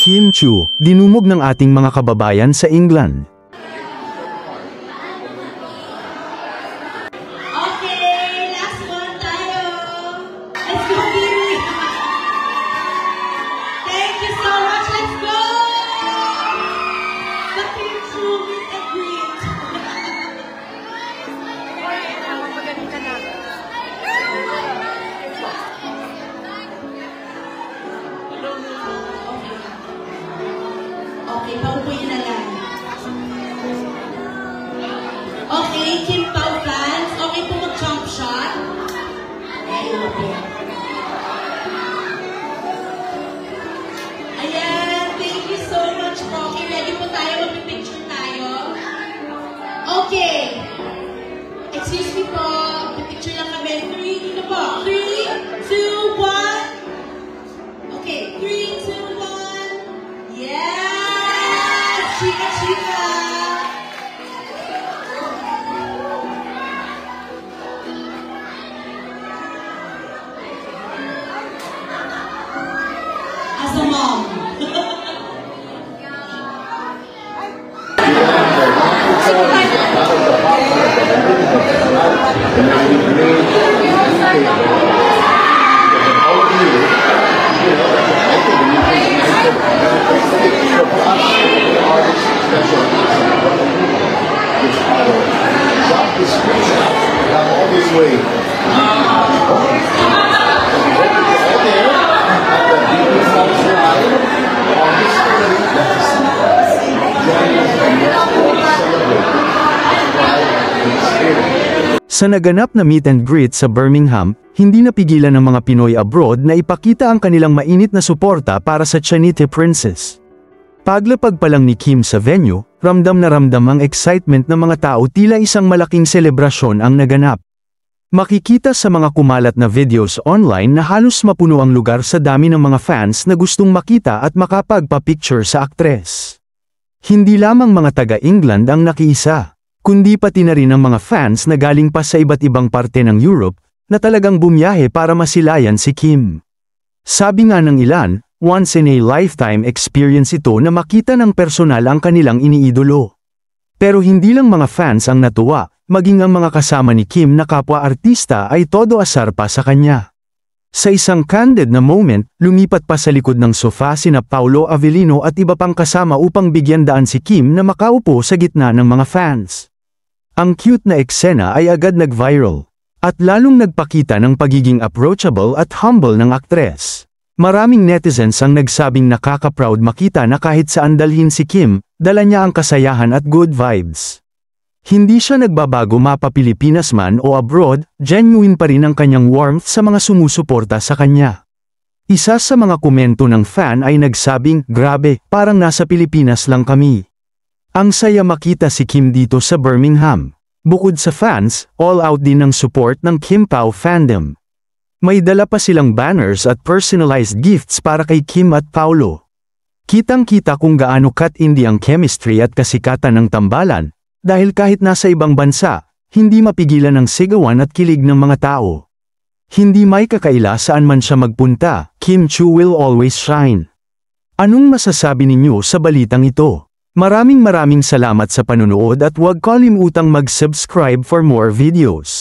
Kim Chiu, dinumog ng ating mga kababayan sa England. Okay, last one tayo. Let's go, Billy. Thank you so much. Let's go. The Kim Chiu meet and greet. Okay, paupuin na lang. Okay, Kim Pao fans. Okay po mag-jump shot. Ayan, thank you so much po. Okay, ready po tayo? Mag-picture tayo. Okay. Excuse me po. Picture lang kami. 3, ito po. 3, 2, 1. Okay, 3, 2, 1. Yes! Chika, chika! As a mom. Sa naganap na meet and greet sa Birmingham, hindi napigilan ng mga Pinoy abroad na ipakita ang kanilang mainit na suporta para sa Chanite Princess. Paglapag pa lang ni Kim sa venue, ramdam na ramdam ang excitement ng mga tao, tila isang malaking selebrasyon ang naganap. Makikita sa mga kumalat na videos online na halos mapuno ang lugar sa dami ng mga fans na gustong makita at makapagpa-picture sa aktres. Hindi lamang mga taga-England ang nakiisa, kundi pati na rin ang mga fans na galing pa sa iba't ibang parte ng Europe, na talagang bumiyahe para masilayan si Kim. Sabi nga ng ilan, once in a lifetime experience ito na makita ng personal ang kanilang iniidolo. Pero hindi lang mga fans ang natuwa, maging ang mga kasama ni Kim na kapwa-artista ay todo asar pa sa kanya. Sa isang candid na moment, lumipat pa sa likod ng sofa sina Paolo Avellino at iba pang kasama upang bigyan daan si Kim na makaupo sa gitna ng mga fans. Ang cute na eksena ay agad nag-viral, at lalong nagpakita ng pagiging approachable at humble ng aktres. Maraming netizens ang nagsabing nakaka-proud makita na kahit saan dalhin si Kim, dala niya ang kasayahan at good vibes. Hindi siya nagbabago mapa Pilipinas man o abroad, genuine pa rin ang kanyang warmth sa mga sumusuporta sa kanya. Isa sa mga komento ng fan ay nagsabing, "Grabe, parang nasa Pilipinas lang kami." Ang saya makita si Kim dito sa Birmingham. Bukod sa fans, all out din ang support ng Kim Pao fandom. May dala pa silang banners at personalized gifts para kay Kim at Paolo. Kitang-kita kung gaano cut-indie ang chemistry at kasikatan ng tambalan, dahil kahit nasa ibang bansa, hindi mapigilan ang sigawan at kilig ng mga tao. Hindi may kakaila saan man siya magpunta, Kim Chiu will always shine. Anong masasabi ninyo sa balitang ito? Maraming salamat sa panunood at huwag kalimutang mag-subscribe for more videos.